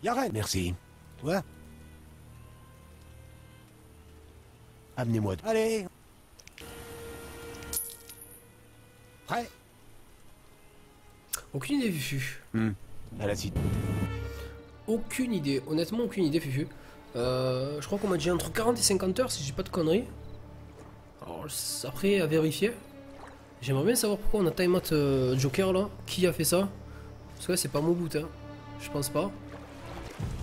Yaren. Merci. Toi. Amenez-moi. Allez. Prêt. Aucune idée, Fufu. À la cité. Aucune idée. Honnêtement, aucune idée, Fufu. Je crois qu'on m'a dit entre 40 et 50 heures, si j'ai pas de conneries. Alors, après, à vérifier. J'aimerais bien savoir pourquoi on a timeout Joker, là. Qui a fait ça? Parce que là, c'est pas mon boot, hein. Je pense pas.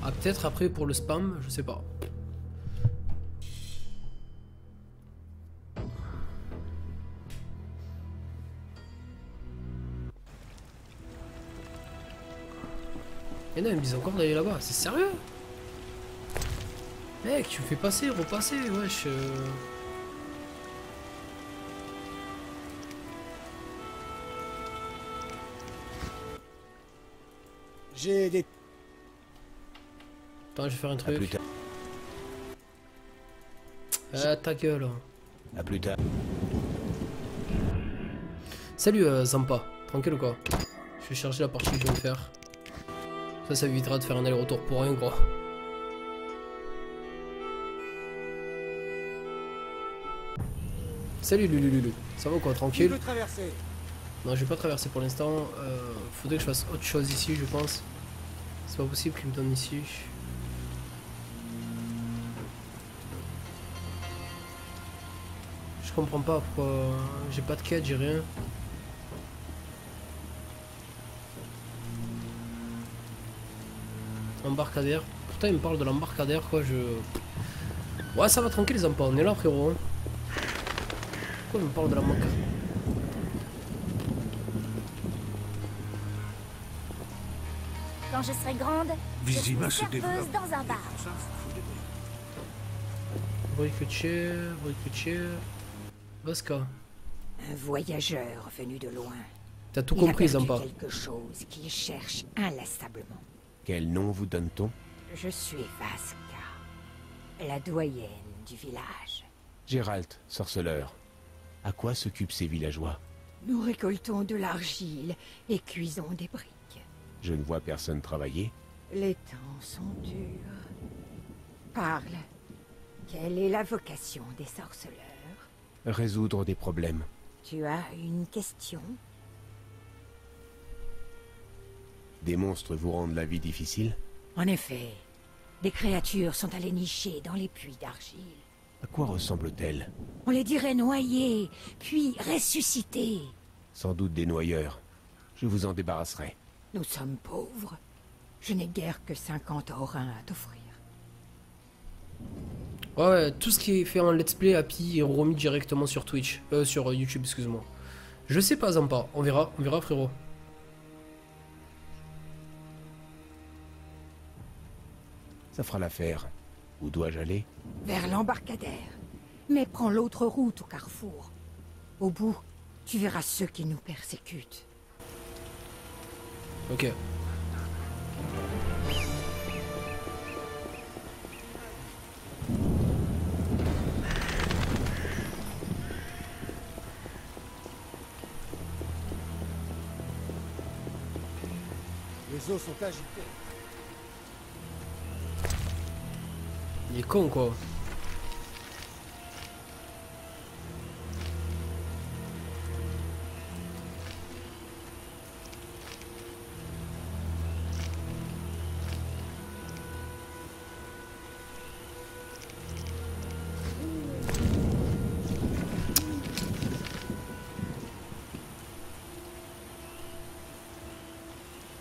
Ah, peut-être après pour le spam, je sais pas. Et non, ils me disent encore d'aller là-bas. C'est sérieux? Mec, tu me fais passer, repasser, wesh. J'ai des... Attends, je vais faire un À plus truc. tard. Ah, ta gueule. À plus tard. Salut Zampa, tranquille ou quoi? Je vais charger la partie que je viens de faire. Ça évitera de faire un aller-retour pour rien, quoi. Salut Lulu, ça va ou quoi? Qui Tranquille? veut traverser? Non, je vais pas traverser pour l'instant. Faudrait que je fasse autre chose ici, je pense. C'est pas possible qu'il me donne ici. Je comprends pas pourquoi j'ai pas de quête, j'ai rien. Embarcadère. Pourtant il me parle de l'embarcadère quoi, Ouais ça va tranquille les emplois, on est là frérot. Pourquoi il me parle de l'embarcadère? Quand je serai grande, je serai Vizima se serveuse développe. dans un bar. Briquetier. Vasca. Un voyageur venu de loin. T'as tout Il a compris perdu Zampa. quelque chose qu'il cherche inlassablement. Quel nom vous donne-t-on? Je suis Vasca, la doyenne du village. Gérald, sorceleur. À quoi s'occupent ces villageois? Nous récoltons de l'argile et cuisons des briques. Je ne vois personne travailler. Les temps sont durs. Parle. Quelle est la vocation des sorceleurs? Résoudre des problèmes. Tu as une question? Des monstres vous rendent la vie difficile? En effet, des créatures sont allées nicher dans les puits d'argile. À quoi ressemblent-elles? On les dirait noyées, puis ressuscitées. Sans doute des noyeurs. Je vous en débarrasserai. Nous sommes pauvres. Je n'ai guère que 50 orins à t'offrir. Ouais, tout ce qui est fait en let's play Happy est remis directement sur Twitch. Sur YouTube, excuse-moi. Je sais pas Zampa, on verra frérot. Ça fera l'affaire. Où dois-je aller? Vers l'embarcadère. Mais prends l'autre route au carrefour. Au bout, tu verras ceux qui nous persécutent. Ok. Les eaux sont agitées. Il est con quoi.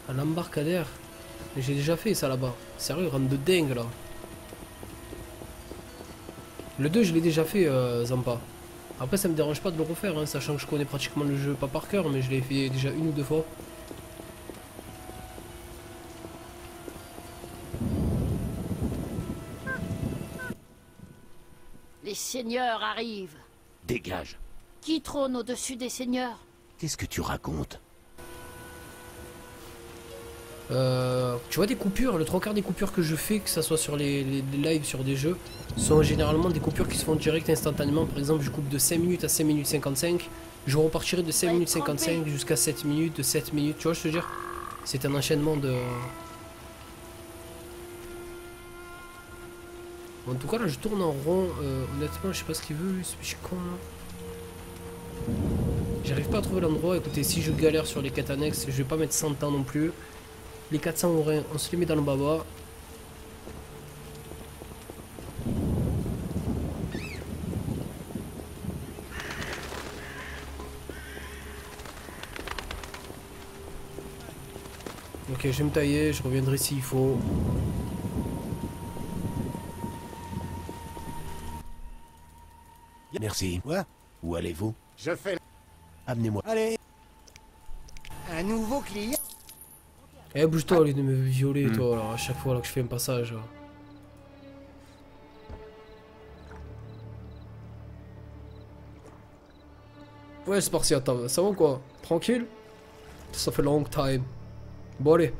Un embarcadère. Mais j'ai déjà fait ça là-bas. Sérieux, il rentre de dingue là. Le 2 je l'ai déjà fait Zampa. Après ça me dérange pas de le refaire hein, sachant que je connais pratiquement le jeu pas par cœur mais je l'ai fait déjà une ou deux fois. Les seigneurs arrivent. Dégage. Qui trône au-dessus des seigneurs? Qu'est-ce que tu racontes? Tu vois des coupures, le 3/4 des coupures que je fais, que ça soit sur les lives sur des jeux, sont généralement des coupures qui se font direct instantanément. Par exemple, je coupe de 5 minutes à 5 minutes 55, je repartirai de 5 minutes 55 jusqu'à 7 minutes, de 7 minutes, tu vois, je te dire, c'est un enchaînement de... En tout cas, là, je tourne en rond. Honnêtement, je sais pas ce qu'il veut, lui, ce petit con, là. J'arrive pas à trouver l'endroit. Écoutez, si je galère sur les quêtes annexes, je vais pas mettre 100 ans non plus. Les 400 oreilles, on se les met dans le baba. Ok, je vais me tailler, je reviendrai s'il faut. Merci. Quoi? Où allez-vous? Je fais... Amenez-moi. Allez. Un nouveau client. Eh, bouge-toi au lieu de me violer, toi, alors, à chaque fois là, que je fais un passage. Là. Ouais, c'est parti, attends, ça va quoi? Tranquille? Ça fait long time. Bon, allez.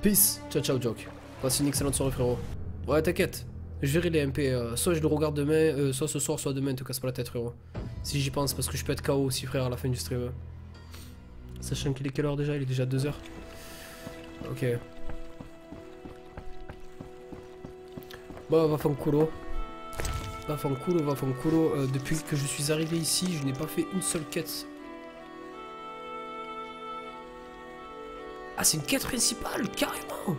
Peace. Ciao, ciao, Joke. Passe une excellente soirée, frérot. Ouais, t'inquiète. Je verrai les MP. Soit je le regarde demain, soit ce soir, soit demain. Te casse pas la tête, frérot. Si j'y pense, parce que je peux être KO aussi, frère, à la fin du stream. Sachant qu'il est quelle heure déjà? Il est déjà 2h. Ok. Bah, va fanculo. Va fanculo, va fanculo. Depuis que je suis arrivé ici, je n'ai pas fait une seule quête. Ah, c'est une quête principale, carrément.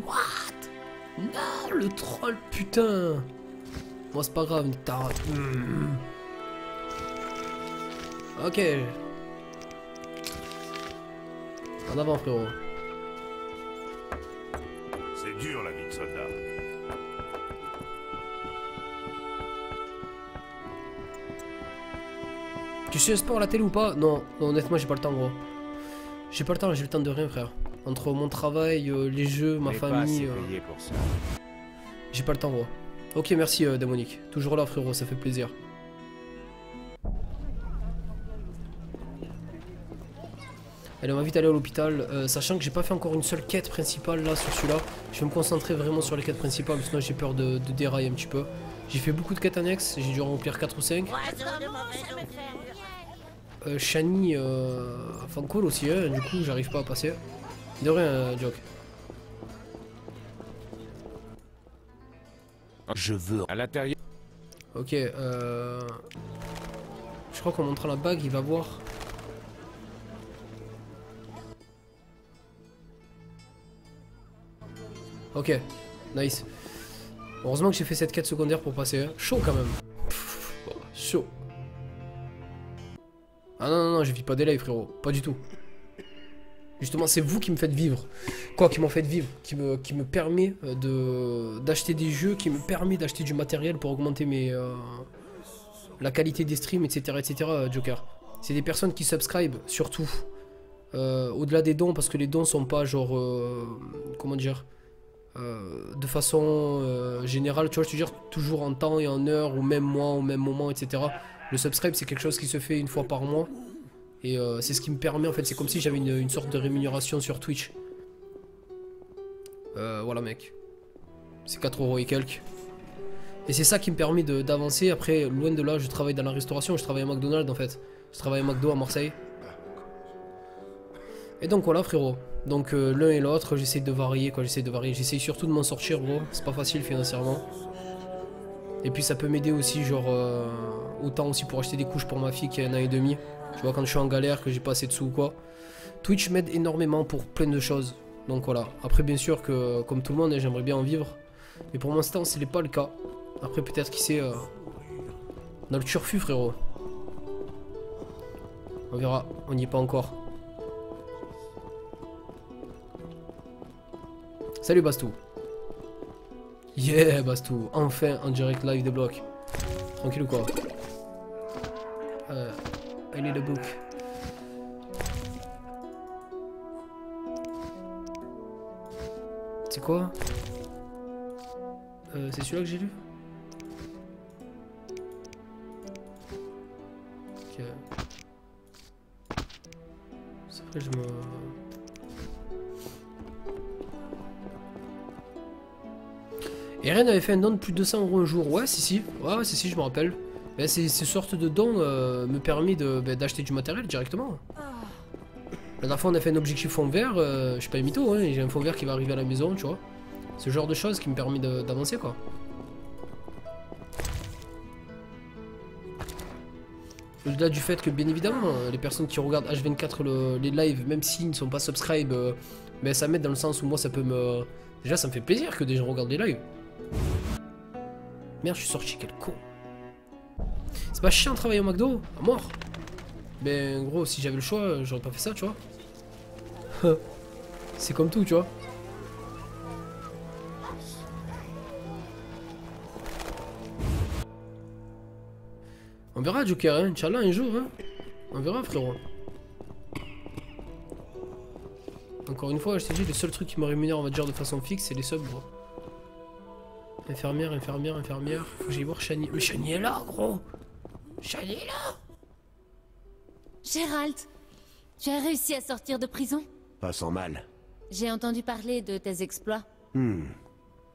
What? Non, le troll, putain. Moi, c'est pas grave, une tare. Ok. En avant, frérot. C'est dur la vie de soldat. Tu suis un sport à la télé ou pas? Non, non, honnêtement, j'ai pas le temps, gros. J'ai pas le temps, j'ai le temps de rien, frère. Entre mon travail, les jeux, ma famille. J'ai pas le temps, gros. Ok, merci, Démonique. Toujours là, frérot, ça fait plaisir. Allez, on va vite aller à l'hôpital, sachant que j'ai pas fait encore une seule quête principale là sur celui-là. Je vais me concentrer vraiment sur les quêtes principales, sinon j'ai peur de dérailler un petit peu. J'ai fait beaucoup de quêtes annexes, j'ai dû en remplir 4 ou 5. Shani, enfin cool aussi, hein, du coup j'arrive pas à passer. De rien, Joke. Je veux à l'intérieur. Ok, je crois qu'en montrant la bague, il va voir. Ok, nice. Heureusement que j'ai fait cette quête secondaire pour passer. Hein. Chaud quand même. Pff, chaud. Ah non, non, non, je vis pas des lives, frérot. Pas du tout. Justement, c'est vous qui me faites vivre. Quoi, qui m'en faites vivre. Qui me permet d'acheter des jeux, qui me permet d'acheter du matériel pour augmenter la qualité des streams, etc. etc. Joker. C'est des personnes qui subscribent, surtout. Au-delà des dons, parce que les dons sont pas genre... comment dire de façon générale, tu vois, je te dire, toujours en temps et en heure, ou même mois, au même moment, etc. Le subscribe, c'est quelque chose qui se fait une fois par mois. Et c'est ce qui me permet, en fait, c'est comme si j'avais une sorte de rémunération sur Twitch. Voilà, mec. C'est 4 € et quelques. Et c'est ça qui me permet d'avancer. Après, loin de là, je travaille dans la restauration, je travaille à McDonald's, en fait. Je travaille à McDo à Marseille. Et donc voilà, frérot. Donc l'un et l'autre, j'essaie de varier, quoi, j'essaie surtout de m'en sortir, gros, c'est pas facile financièrement. Et puis ça peut m'aider aussi, genre, autant aussi pour acheter des couches pour ma fille qui a 1 an et demi. Tu vois, quand je suis en galère, que j'ai pas assez de sous ou quoi. Twitch m'aide énormément pour plein de choses. Donc voilà, après bien sûr que, comme tout le monde, j'aimerais bien en vivre. Mais pour l'instant, ce n'est pas le cas. Après peut-être qui sait, dans le turfu, frérot. On verra, on n'y est pas encore. Salut Bastou. Yeah Bastou, enfin en direct live des blocs. Tranquille ou quoi? Elle est le book. C'est quoi? C'est celui-là que j'ai lu? Ok. C'est vrai, je me... Eren avait fait un don de plus de 200 € un jour. Ouais, si. Ouais, si, je me rappelle. Ces sortes de dons me permet d'acheter du matériel directement. La dernière fois, on a fait un objectif fond vert. Je suis pas un mytho, hein. J'ai un fond vert qui va arriver à la maison, tu vois. Ce genre de choses qui me permet d'avancer, quoi. Au-delà du fait que, bien évidemment, les personnes qui regardent H24 les lives, même s'ils ne sont pas subscribe, mais ça m'aide dans le sens où moi, ça peut me... Déjà, ça me fait plaisir que des gens regardent les lives. Merde, je suis sorti, quel con. C'est pas chiant de travailler au McDo, à mort. Ben, gros, si j'avais le choix, j'aurais pas fait ça, tu vois. C'est comme tout, tu vois. On verra, Joker, hein. Inch'Allah, un jour, hein. On verra, frérot. Encore une fois, je t'ai dit, le seul truc qui me rémunère, on va dire, de façon fixe, c'est les subs, gros. Infirmière, infirmière, infirmière. Faut que j'aille voir Shani. Mais Shani est là, gros. Shani est là. Gérald, tu as réussi à sortir de prison? Pas sans mal. J'ai entendu parler de tes exploits.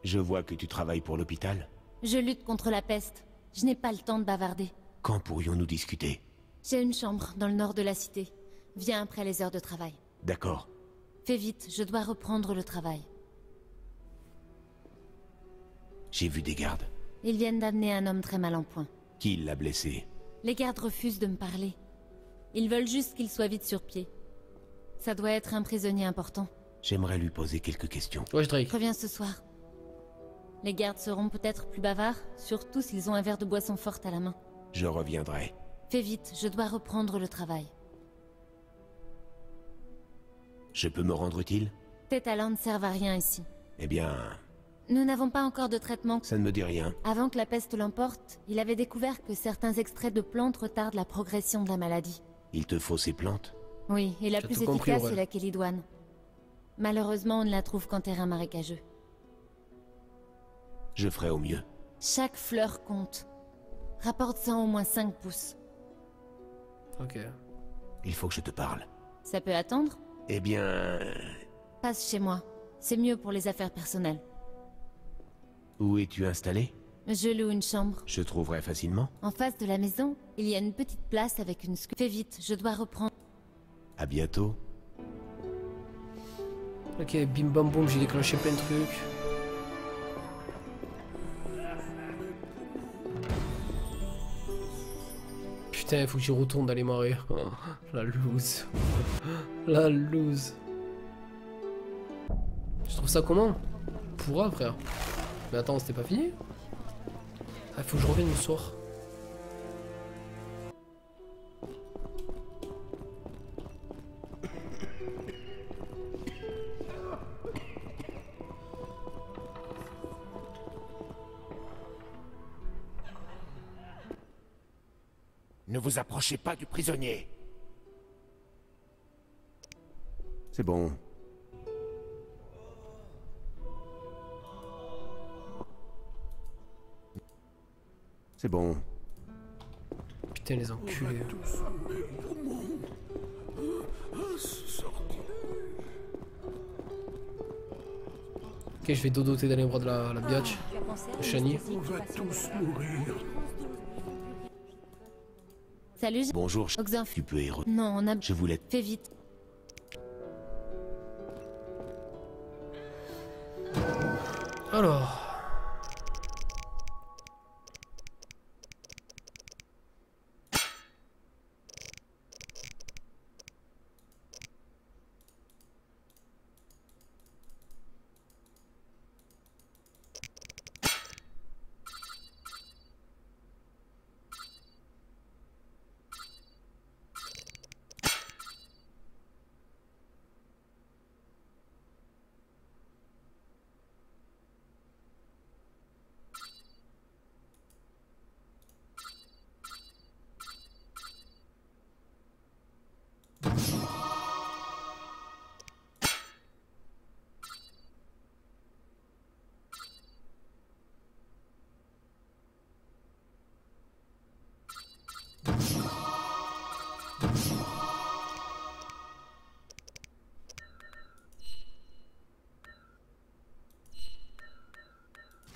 Je vois que tu travailles pour l'hôpital. Je lutte contre la peste. Je n'ai pas le temps de bavarder. Quand pourrions-nous discuter? J'ai une chambre dans le nord de la cité. Viens après les heures de travail. D'accord. Fais vite, je dois reprendre le travail. J'ai vu des gardes. Ils viennent d'amener un homme très mal en point. Qui l'a blessé? Les gardes refusent de me parler. Ils veulent juste qu'il soit vite sur pied. Ça doit être un prisonnier important. J'aimerais lui poser quelques questions. Ouais, Drake. Reviens ce soir. Les gardes seront peut-être plus bavards, surtout s'ils ont un verre de boisson forte à la main. Je reviendrai. Fais vite, je dois reprendre le travail. Je peux me rendre utile? Tes talents ne servent à rien ici. Eh bien, Nous n'avons pas encore de traitement. ça ne me dit rien. Avant que la peste l'emporte, il avait découvert que certains extraits de plantes retardent la progression de la maladie. Il te faut ces plantes? Oui, et la T'as plus tout compris, efficace Aurel. est la kélidoine. Malheureusement, on ne la trouve qu'en terrain marécageux. Je ferai au mieux. Chaque fleur compte. Rapporte-en au moins 5 pouces. Ok. Il faut que je te parle. Ça peut attendre? Eh bien... Passe chez moi. C'est mieux pour les affaires personnelles. Où es-tu installé? Je loue une chambre. Je trouverai facilement. En face de la maison, il y a une petite place avec une Fais vite, je dois reprendre. À bientôt. Ok, bim bam boum, j'ai déclenché plein de trucs. Putain, il faut que j'y retourne dans les marais. Oh, la loose. La loose. Je trouve ça comment? Pourra, frère. Mais attends, c'était pas fini? Ah, faut que je revienne le soir. Ne vous approchez pas du prisonnier. C'est bon. C'est bon. Putain, les enculés. Ok, je vais dodoter dans les bras de la biatch. Shani. Salut, Bonjour, Oxin. tu peux y re... Non, on a... Je voulais... Fais vite. Alors.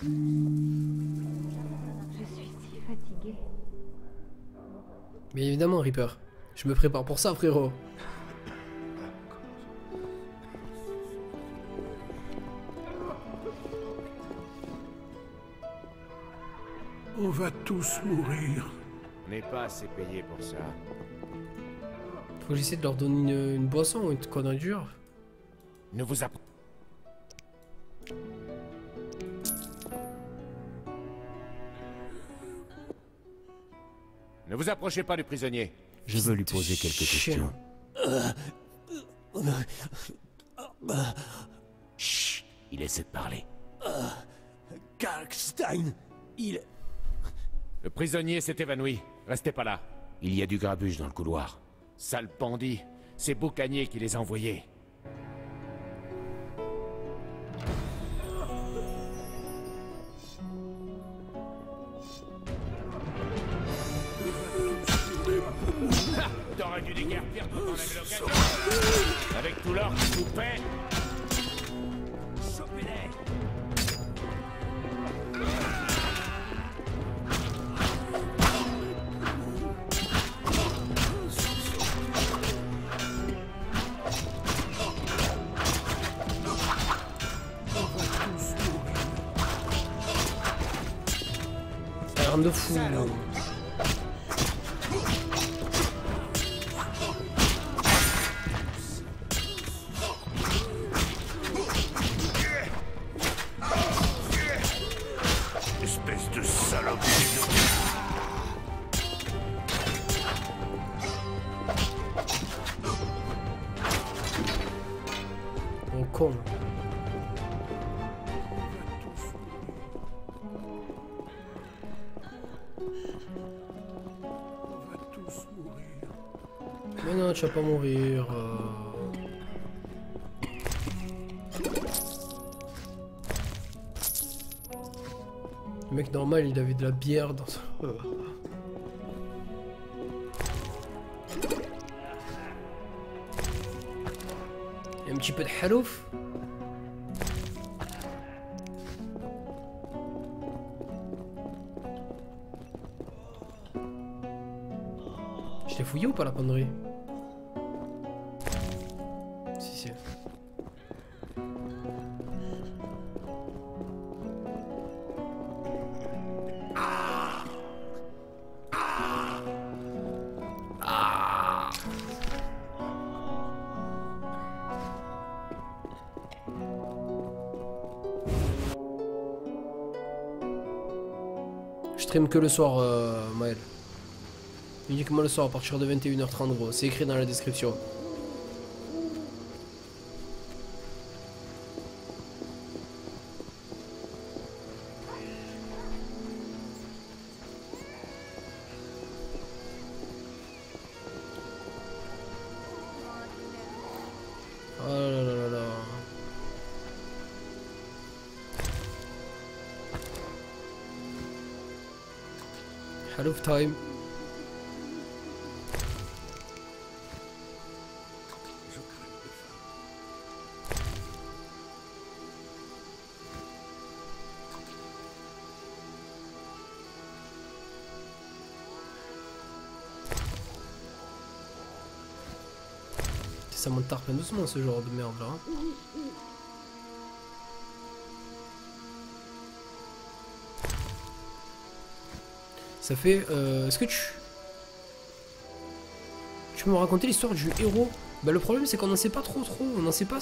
Je suis si fatiguée. Bien évidemment, Reaper. Je me prépare pour ça, frérot. On va tous mourir. On n'est pas assez payé pour ça. Faut que j'essaie de leur donner une boisson ou une connerie dure. Ne vous approchez Ne vous approchez pas du prisonnier. Je veux lui poser quelques questions. Chut, il essaie de parler. Kalkstein, il... Le prisonnier s'est évanoui. Restez pas là. Il y a du grabuge dans le couloir. Sale bandit. C'est Boucanier qui les a envoyés. T'aurais dû déguerpir quand on avait l'occasion. Avec tout l'or qui vous paie. Chopez-les. Ça a l'air de fou. Espèce de salope. Mon con. On va tous mourir. Mais non, tu vas pas mourir. Le mec normal, il avait de la bière dans son... Et un petit peu de halouf. Je l'ai fouillé ou pas la penderie? Si, si. Je stream que le soir, Maël. Uniquement le soir à partir de 21h30, gros. C'est écrit dans la description. Oh là là là là. Hello time. Ça monte tarpin doucement ce genre de merde là. Ça fait... Est-ce que tu peux me raconter l'histoire du héros? Bah le problème c'est qu'on n'en sait pas trop. On n'en sait pas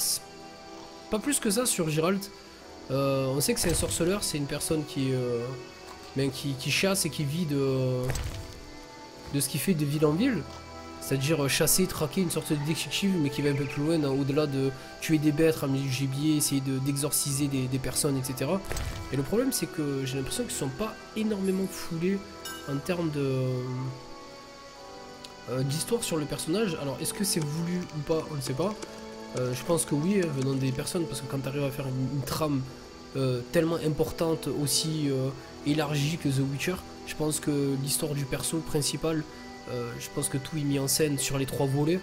plus que ça sur Geralt. On sait que c'est un sorceleur, c'est une personne qui chasse et qui vit de ce qu'il fait de ville en ville. C'est-à-dire chasser, traquer, une sorte de détective, mais qui va un peu plus loin, au-delà de tuer des bêtes, ramener du gibier, essayer d'exorciser des personnes, etc. Et le problème, c'est que j'ai l'impression qu'ils sont pas énormément foulés en termes d'histoire sur le personnage. Alors, est-ce que c'est voulu ou pas? On ne sait pas. Je pense que oui, venant des personnes, parce que quand tu arrives à faire une trame tellement importante, aussi élargie que The Witcher, je pense que l'histoire du perso principal... je pense que tout est mis en scène sur les 3 volets.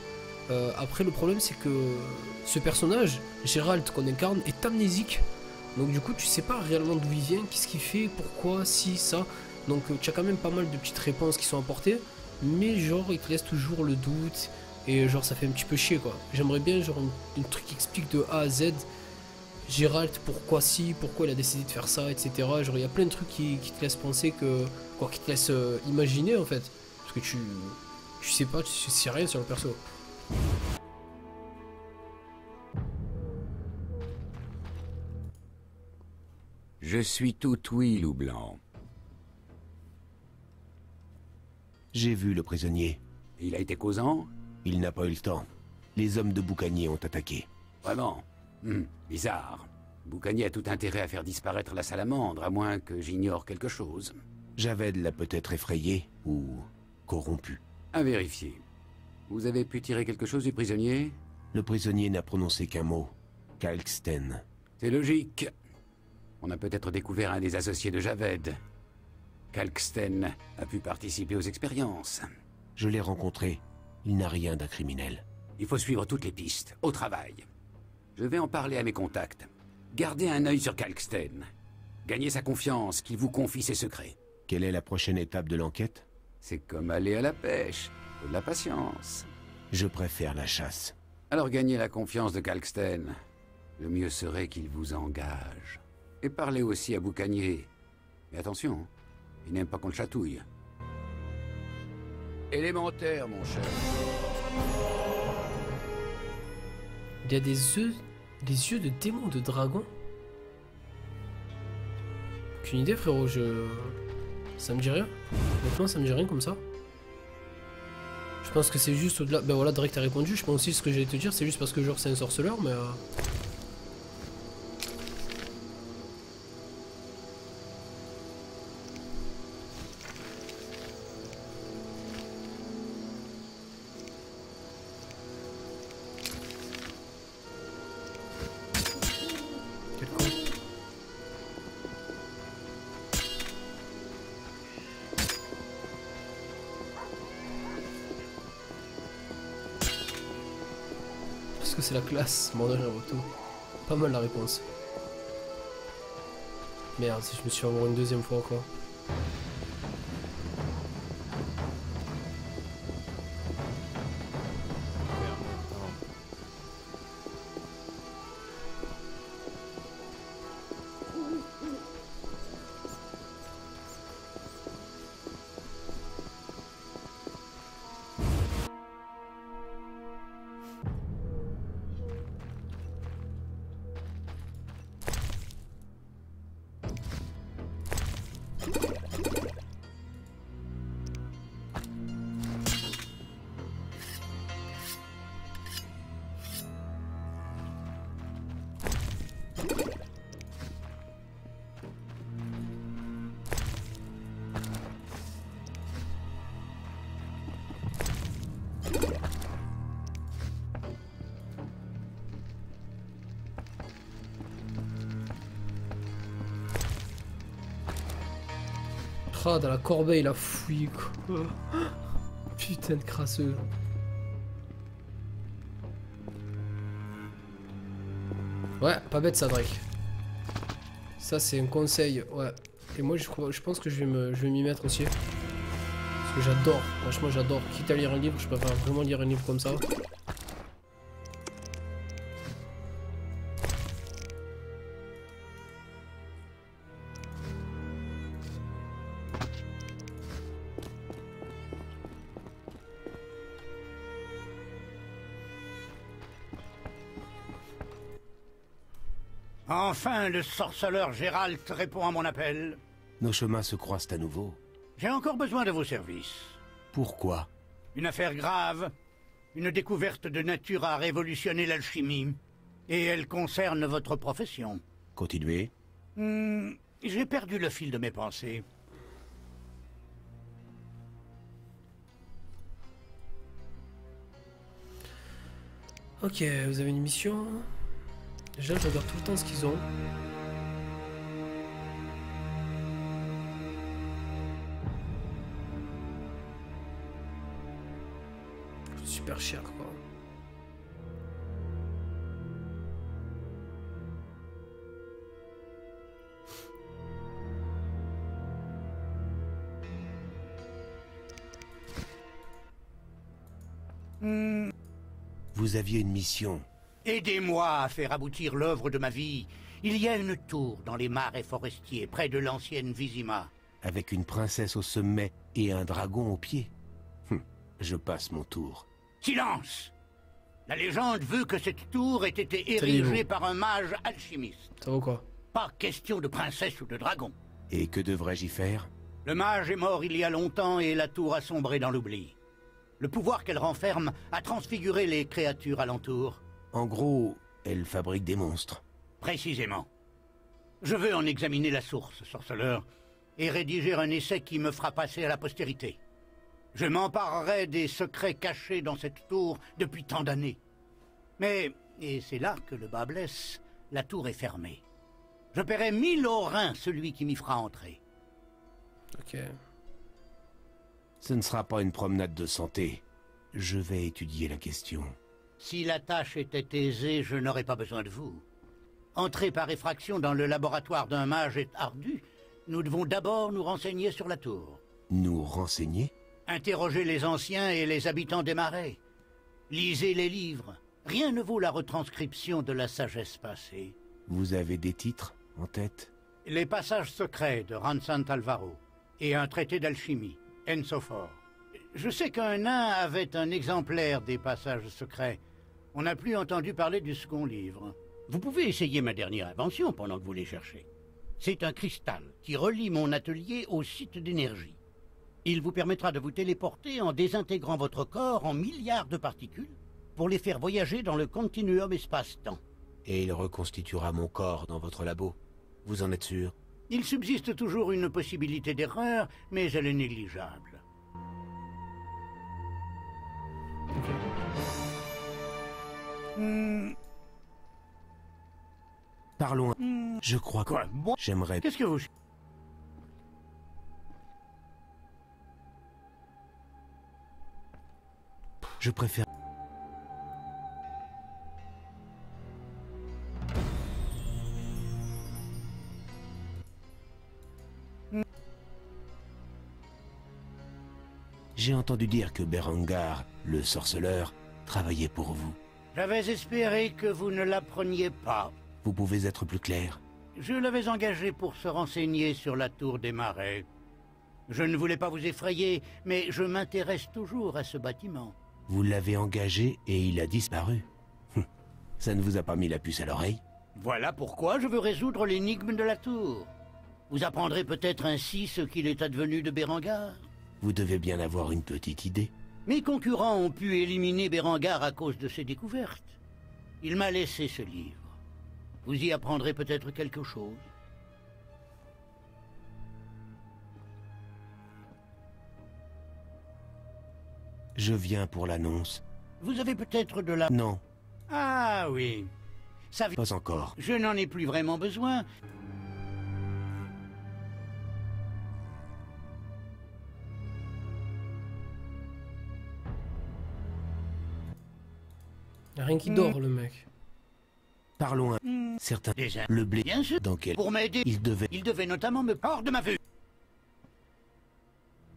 Après le problème c'est que ce personnage, Geralt qu'on incarne, est amnésique. Donc du coup tu sais pas réellement d'où il vient, qu'est-ce qu'il fait, pourquoi, si, ça. Donc tu as quand même pas mal de petites réponses qui sont apportées. Mais genre il te laisse toujours le doute. Et genre ça fait un petit peu chier quoi. J'aimerais bien genre une truc qui explique de A à Z. Gérald, pourquoi si, pourquoi il a décidé de faire ça, etc. Genre, il y a plein de trucs qui te laissent penser que... Quoi, qui te laissent imaginer, en fait. Parce que tu sais pas, tu sais rien sur le perso. Je suis tout oui, loup blanc. J'ai vu le prisonnier. Il a été causant? Il n'a pas eu le temps. Les hommes de Boucanier ont attaqué. Vraiment? Bizarre. Boucanier a tout intérêt à faire disparaître la salamandre, à moins que j'ignore quelque chose. Javed l'a peut-être effrayé, ou corrompu. À vérifier. Vous avez pu tirer quelque chose du prisonnier? Le prisonnier n'a prononcé qu'un mot. Kalksten. C'est logique. On a peut-être découvert un des associés de Javed. Kalksten a pu participer aux expériences. Je l'ai rencontré. Il n'a rien d'un criminel. Il faut suivre toutes les pistes, au travail. Je vais en parler à mes contacts. Gardez un œil sur Kalksten. Gagnez sa confiance, qu'il vous confie ses secrets. Quelle est la prochaine étape de l'enquête? C'est comme aller à la pêche. Faut de la patience. Je préfère la chasse. Alors gagnez la confiance de Kalksten. Le mieux serait qu'il vous engage. Et parlez aussi à Boucanier. Mais attention, il n'aime pas qu'on le chatouille. Élémentaire, mon cher. Il y a des yeux de démon de dragon. Aucune idée, frérot, ça me dit rien. Honnêtement, ça me dit rien comme ça. Je pense que c'est juste au-delà... Ben voilà, Drake t'a répondu. Je pense aussi ce que j'allais te dire, c'est juste parce que genre c'est un sorceleur, mais... Quel con. Parce que c'est la classe, mon dernier retour. Pas mal la réponse. Merde, si je me suis avoir une deuxième fois quoi. Ah, dans la corbeille, il a fouillé quoi. Putain de crasseux. Ouais, pas bête ça, Drake. Ça, c'est un conseil, ouais. Et moi, je pense que je vais m'y mettre aussi. Parce que j'adore, franchement, j'adore. Quitte à lire un livre, je préfère vraiment lire un livre comme ça. Enfin, le sorceleur Gérald répond à mon appel. Nos chemins se croisent à nouveau. J'ai encore besoin de vos services. Pourquoi? Une affaire grave. Une découverte de nature à révolutionner l'alchimie. Et elle concerne votre profession. Continuez. J'ai perdu le fil de mes pensées. Ok, vous avez une mission. Déjà, je regarde tout le temps ce qu'ils ont. Super cher, quoi. Vous aviez une mission. Aidez-moi à faire aboutir l'œuvre de ma vie. Il y a une tour dans les marais forestiers, près de l'ancienne Vizima. Avec une princesse au sommet et un dragon au pied. Je passe mon tour. Silence! La légende veut que cette tour ait été érigée par un mage alchimiste. Ça vaut quoi? Pas question de princesse ou de dragon. Et que devrais-je y faire? Le mage est mort il y a longtemps et la tour a sombré dans l'oubli. Le pouvoir qu'elle renferme a transfiguré les créatures alentour. En gros, elle fabrique des monstres. Précisément. Je veux en examiner la source, sorceleur, et rédiger un essai qui me fera passer à la postérité. Je m'emparerai des secrets cachés dans cette tour depuis tant d'années. Mais, et c'est là que le bas blesse, la tour est fermée. Je paierai 1000 aurins celui qui m'y fera entrer. Ok. Ce ne sera pas une promenade de santé. Je vais étudier la question. Si la tâche était aisée, je n'aurais pas besoin de vous. Entrer par effraction dans le laboratoire d'un mage est ardu. Nous devons d'abord nous renseigner sur la tour. Nous renseigner? Interrogez les anciens et les habitants des marais. Lisez les livres. Rien ne vaut la retranscription de la sagesse passée. Vous avez des titres en tête? Les passages secrets de Ransant Alvaro et un traité d'alchimie, Ensophore. Je sais qu'un nain avait un exemplaire des passages secrets. On n'a plus entendu parler du second livre. Vous pouvez essayer ma dernière invention pendant que vous les cherchez. C'est un cristal qui relie mon atelier au site d'énergie. Il vous permettra de vous téléporter en désintégrant votre corps en milliards de particules pour les faire voyager dans le continuum espace-temps. Et il reconstituera mon corps dans votre labo. Vous en êtes sûr? Il subsiste toujours une possibilité d'erreur, mais elle est négligeable. Parlons. Je crois que... Quoi? Bon, J'aimerais... qu'est-ce que vous... Je préfère... J'ai entendu dire que Berengar, le sorceleur, travaillait pour vous. J'avais espéré que vous ne l'appreniez pas. Vous pouvez être plus clair? Je l'avais engagé pour se renseigner sur la tour des marais. Je ne voulais pas vous effrayer, mais je m'intéresse toujours à ce bâtiment. Vous l'avez engagé et il a disparu. Ça ne vous a pas mis la puce à l'oreille? Voilà pourquoi je veux résoudre l'énigme de la tour. Vous apprendrez peut-être ainsi ce qu'il est advenu de Berengar. Vous devez bien avoir une petite idée. Mes concurrents ont pu éliminer Berengar à cause de ses découvertes. Il m'a laissé ce livre. Vous y apprendrez peut-être quelque chose. Je viens pour l'annonce. Vous avez peut-être de la... Non, Ah oui. Ça... pas encore. Je n'en ai plus vraiment besoin. Rien qui dort, le mec. Parlons un... Certains... Déjà. Le blé... Bien sûr. Dans quel... Pour m'aider. Il devait... notamment me hors de ma vue.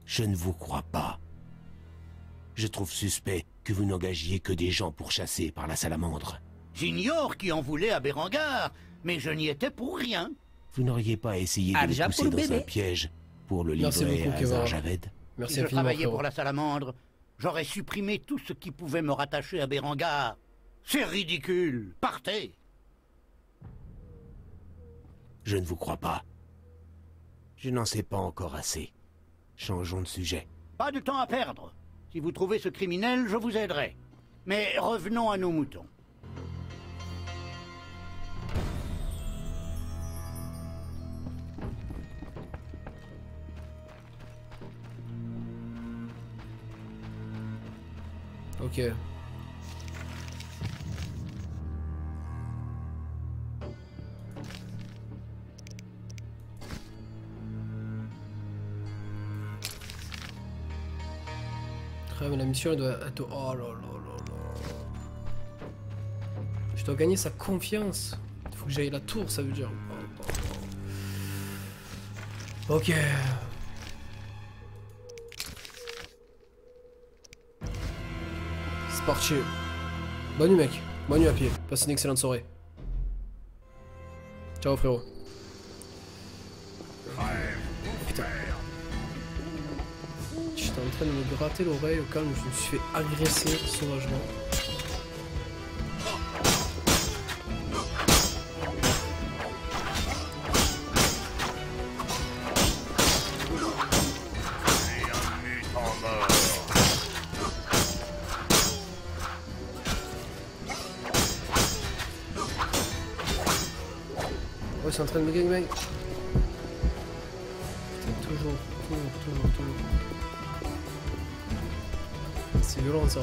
Je ne vous crois pas. Je trouve suspect que vous n'engagiez que des gens pour chasser par la salamandre. J'ignore qui en voulait à Berengar, mais je n'y étais pour rien. Vous n'auriez pas essayé de le pousser dans un piège pour le Merci livrer beaucoup, à Kevin. Azar Javed? Merci Si je infiniment, travaillais frérot. pour la salamandre, j'aurais supprimé tout ce qui pouvait me rattacher à Berengar. C'est ridicule. Partez. Je ne vous crois pas. Je n'en sais pas encore assez. Changeons de sujet. Pas de temps à perdre. Si vous trouvez ce criminel, je vous aiderai. Mais revenons à nos moutons. Ok. Très bien, la mission elle doit être... Oh là là là là. Je dois gagner sa confiance. Il faut que j'aille la tour, ça veut dire. Ok. C'est parti. Bonne nuit, mec. Bonne nuit à pied, passe une excellente soirée. Ciao frérot. Putain. J'étais en train de me gratter l'oreille au cas où je me suis fait agresser sauvagement. Ouais, c'est en train de me gangbang. Putain, toujours. C'est violent ça.